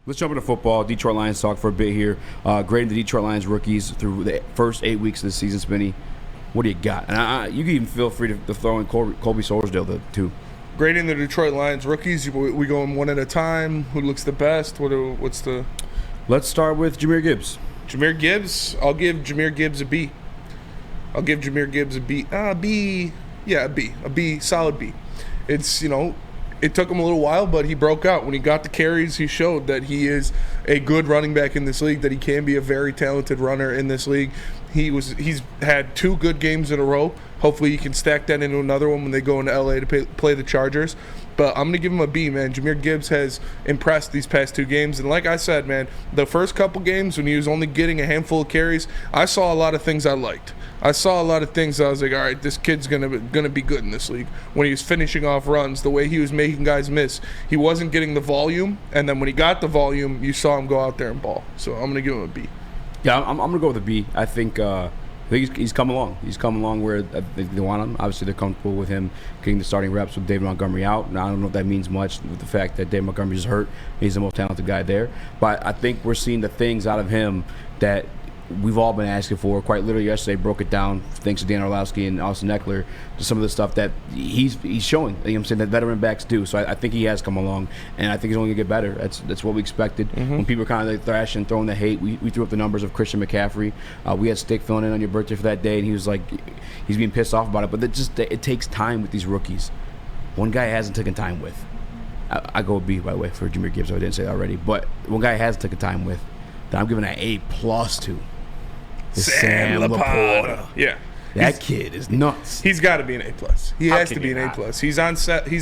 Let's jump into football. Detroit Lions talk for a bit here. Grading the Detroit Lions rookies through the first 8 weeks of the season, Spinny. What do you got? And you can even feel free to throw in Colby Sorsdale, too. Grading the Detroit Lions rookies, we going one at a time. Who looks the best? What's the? Let's start with Jahmyr Gibbs. Jahmyr Gibbs. I'll give Jahmyr Gibbs a B. I'll give Jahmyr Gibbs a B. B. Yeah, a B. A B. Solid B. It's, it took him a little while, but he broke out. When he got the carries, he showed that he is a good running back in this league, that he can be a very talented runner in this league. He's had 2 good games in a row. Hopefully he can stack that into another one when they go into LA to play the Chargers. But I'm going to give him a B, man. Jahmyr Gibbs has impressed these past 2 games. And like I said, man, the first couple games when he was only getting a handful of carries, I saw a lot of things I liked. I saw a lot of things I was like, all right, this kid's gonna be good in this league. When he was finishing off runs, the way he was making guys miss, he wasn't getting the volume. And then when he got the volume, you saw him go out there and ball. So I'm going to give him a B. Yeah, I'm going to go with a B. I think he's come along. He's come along where they want him. Obviously, they're comfortable with him getting the starting reps with David Montgomery out. Now, I don't know if that means much with the fact that David Montgomery is hurt. He's the most talented guy there. But I think we're seeing the things out of him that we've all been asking for. Quite literally yesterday, broke it down thanks to Dan Orlowski and Austin Eckler to some of the stuff that he's showing. You know what I'm saying, that veteran backs do. So I think he has come along, and I think he's only going to get better. That's what we expected. Mm-hmm. When people were kind of like thrashing, throwing the hate, we threw up the numbers of Christian McCaffrey. We had Stick filling in on your birthday for that day, and he was like, he's being pissed off about it. But it takes time with these rookies. One guy hasn't taken time with. I go B, by the way, for Jahmyr Gibbs. I didn't say that already. But one guy hasn't taken time with that I'm giving an A+ to. Sam Laporta. Yeah. That kid is nuts. He's got to be an A+. He has to be an A+. He's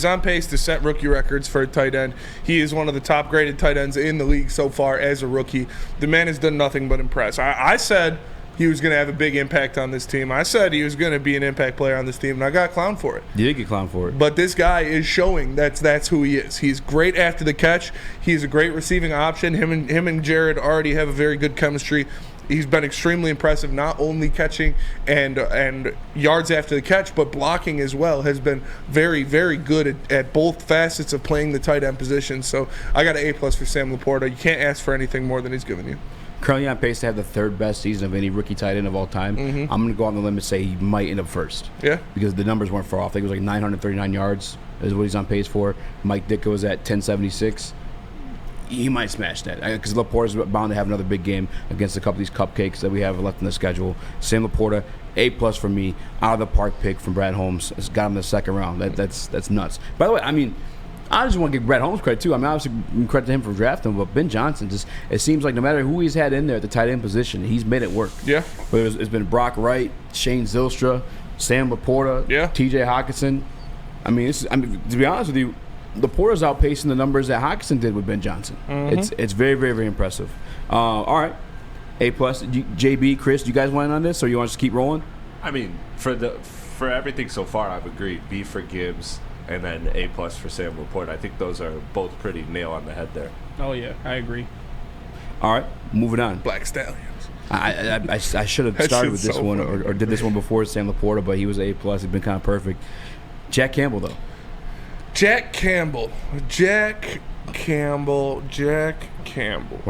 on pace to set rookie records for a tight end. He is one of the top graded tight ends in the league so far as a rookie. The man has done nothing but impress. I said he was going to have a big impact on this team. I said he was going to be an impact player on this team, and I got clowned for it. You did get clowned for it. But this guy is showing that's who he is. He's great after the catch. He's a great receiving option. Him and Jared already have a very good chemistry. He's been extremely impressive, not only catching and yards after the catch, but blocking as well. Has been very, very good at both facets of playing the tight end position. So I got an A+ for Sam Laporta. You can't ask for anything more than he's given you. Currently on pace to have the 3rd best season of any rookie tight end of all time. Mm-hmm. I'm going to go on the limb and say he might end up first. Yeah. Because the numbers weren't far off. I think it was like 939 yards is what he's on pace for. Mike Ditka was at 1076. He might smash that because Laporta's bound to have another big game against a couple of these cupcakes that we have left in the schedule. Sam Laporta, A+ for me, out of the park pick from Brad Holmes. It's got him in the 2nd round. That's nuts. By the way, I just want to give Brad Holmes credit too. Obviously credit to him for drafting him, but Ben Johnson it seems like no matter who he's had in there at the tight end position, he's made it work. Yeah. But it's been Brock Wright, Shane Zylstra, Sam Laporta, T.J. Hawkinson. To be honest with you, Laporta's outpacing the numbers that Hawkinson did with Ben Johnson. Mm-hmm. It's very, very, very impressive. All right, A+. JB, Chris, do you guys want in on this, or you want us to keep rolling? For everything so far, I've agreed. B for Gibbs, and then A+ for Sam Laporta. I think those are both pretty nail on the head there. Oh yeah, I agree. All right, moving on. Black Stallions. I should have started with this one or did this one before Sam Laporta, but he was A+. He's been kind of perfect. Jack Campbell, though. Jack Campbell. Why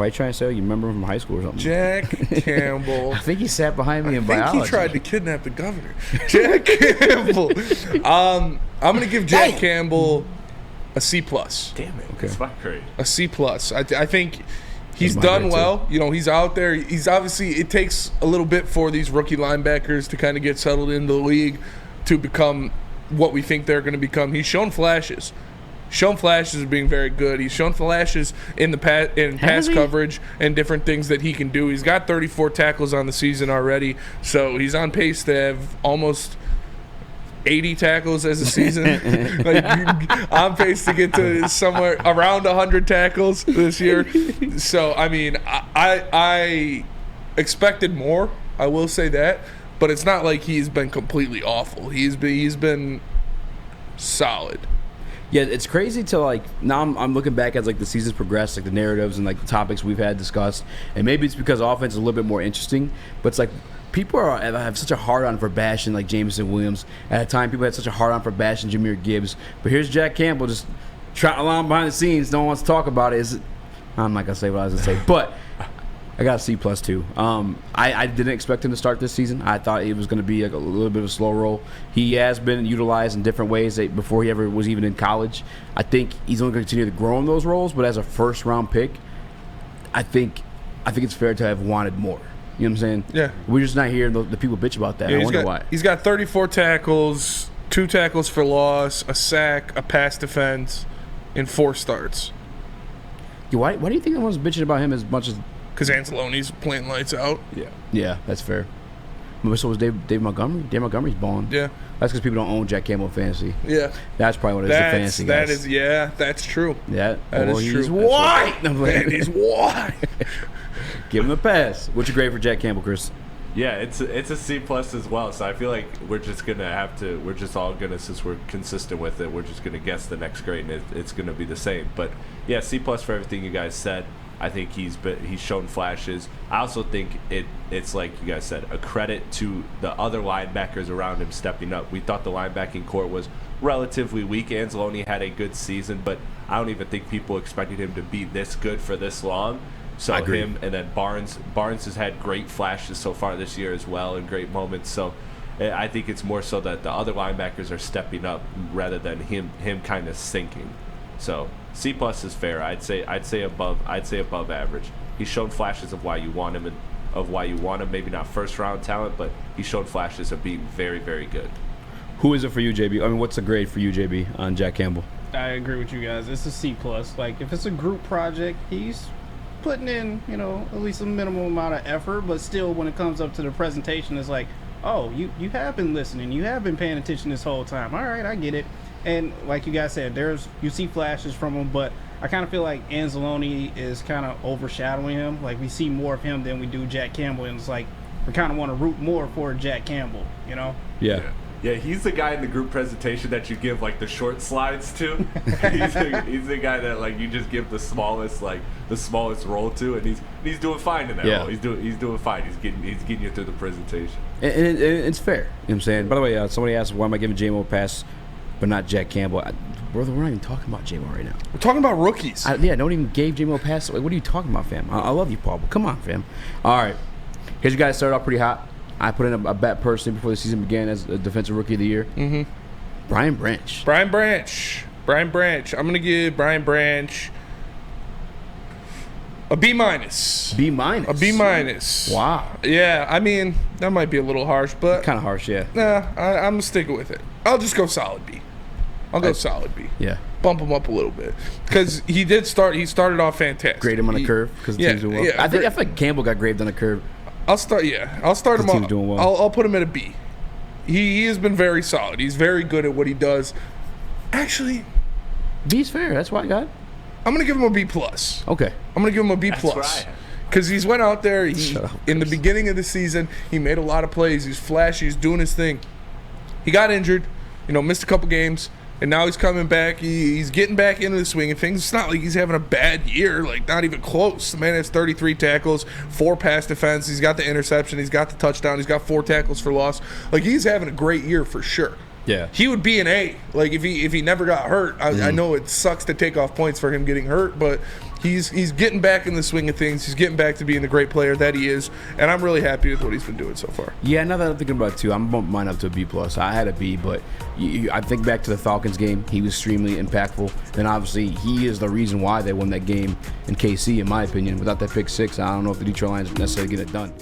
are you trying to say you remember him from high school or something? Jack Campbell. I think he sat behind me in biology. I think he tried to kidnap the governor. Jack Campbell. I'm going to give Jack Campbell a C+. Damn it. Okay. That's my grade. A C+. I think he's done well. He's out there. He's obviously, it takes a little bit for these rookie linebackers to kind of get settled into the league to become what we think they're going to become. He's shown flashes. Of being very good. He's shown flashes in pass coverage and different things that he can do. He's got 34 tackles on the season already, so he's on pace to have almost 80 tackles as a season. On pace to get to somewhere around 100 tackles this year. So, I expected more. I will say that. But it's not like he's been completely awful. He's been solid. Yeah, it's crazy to now I'm looking back as the seasons progress, the narratives and the topics we've had discussed, and maybe it's because offense is a little bit more interesting. But it's people have such a hard on for bashing Jameson Williams. At a time, people had such a hard on for bashing Jahmyr Gibbs. But here's Jack Campbell just trotting along behind the scenes. No one wants to talk about it. I'm not gonna say what I was gonna say, but I got a C plus too. I didn't expect him to start this season. I thought it was going to be a little bit of a slow roll. He has been utilized in different ways before he ever was even in college. I think he's only going to continue to grow in those roles, but as a first round pick, I think it's fair to have wanted more. You know what I'm saying? Yeah. We're just not hearing the people bitch about that. Yeah, I wonder why. He's got 34 tackles, 2 tackles for loss, a sack, a pass defense, and 4 starts. Yeah, why do you think everyone's bitching about him as much as? Because Anzalone's playing lights out. Yeah, that's fair. But so was Dave Montgomery. Dave Montgomery's balling. Yeah. That's because people don't own Jack Campbell fantasy. Yeah. That's probably what it is. The fantasy guys. That's true. That is he's true. white. And he's white. Give him a pass. What's your grade for Jack Campbell, Chris? Yeah, it's a C plus as well. So I feel like we're just all gonna, since we're consistent with it, we're just gonna guess the next grade, and it's gonna be the same. But yeah, C plus for everything you guys said. I think he's shown flashes. I also think it's like you guys said, a credit to the other linebackers around him stepping up. We thought the linebacking core was relatively weak. Anzalone had a good season, but I don't even think people expected him to be this good for this long. So him and then Barnes has had great flashes so far this year as well, and great moments. So I think it's more so that the other linebackers are stepping up rather than him kind of sinking. So C plus is fair. I'd say above average. He's shown flashes of why you want him Maybe not first round talent, but he's shown flashes of being very, very good. Who is it for you, JB? I mean, what's the grade for you, JB, on Jack Campbell? I agree with you guys. It's a C plus. Like, if it's a group project, he's putting in, at least a minimal amount of effort, but still when it comes up to the presentation, it's like, oh, you have been listening, you have been paying attention this whole time. All right, I get it. And like you guys said, you see flashes from him, but I kind of feel like Anzalone is kind of overshadowing him. Like, we see more of him than we do Jack Campbell, and it's like we kind of want to root more for Jack Campbell, Yeah. Yeah, he's the guy in the group presentation that you give like the short slides to. he's the guy that like you just give the smallest role to, and he's doing fine in that role. He's doing fine. He's getting you through the presentation. And it's fair. You know what I'm saying? By the way, somebody asked why am I giving J-Mo a pass, but not Jack Campbell. Brother, we're not even talking about J-Mo right now. We're talking about rookies. No one even gave J-Mo a pass. Like, what are you talking about, fam? I love you, Paul, but come on, fam. All right. Here's you guys started off pretty hot. I put in a bet personally before the season began as a defensive rookie of the year. Mm-hmm. Brian Branch. I'm going to give Brian Branch a B minus. B minus? A B minus. Wow. Yeah, I mean, that might be a little harsh, but... Kind of harsh, yeah. Nah, I'm sticking with it. I'll just go solid B. Solid B. Yeah. Bump him up a little bit. Because he started off fantastic. Grade him on a curve because the team's doing well. Yeah, I feel like Campbell got graded on a curve. I'll start him on. Doing well. I'll put him at a B. He has been very solid. He's very good at what he does. Actually, B's fair. That's why I got it. I'm gonna give him a B plus. Okay. I'm gonna give him a B plus. Because he's went out there in the beginning of the season. He made a lot of plays. He's flashy. He's doing his thing. He got injured. Missed a couple games. And now he's coming back. He's getting back into the swing of things. It's not like he's having a bad year, like not even close. The man has 33 tackles, 4 pass defense. He's got the interception. He's got the touchdown. He's got 4 tackles for loss. Like, he's having a great year for sure. Yeah. He would be an A. Like, if he never got hurt. I know it sucks to take off points for him getting hurt, but he's getting back in the swing of things. He's getting back to being the great player that he is, and I'm really happy with what he's been doing so far. Yeah, now that I'm thinking about it too, I'm bumping mine up to a B plus. I had a B, but I think back to the Falcons game. He was extremely impactful. Then obviously he is the reason why they won that game in KC, in my opinion. Without that pick 6, I don't know if the Detroit Lions necessarily get it done.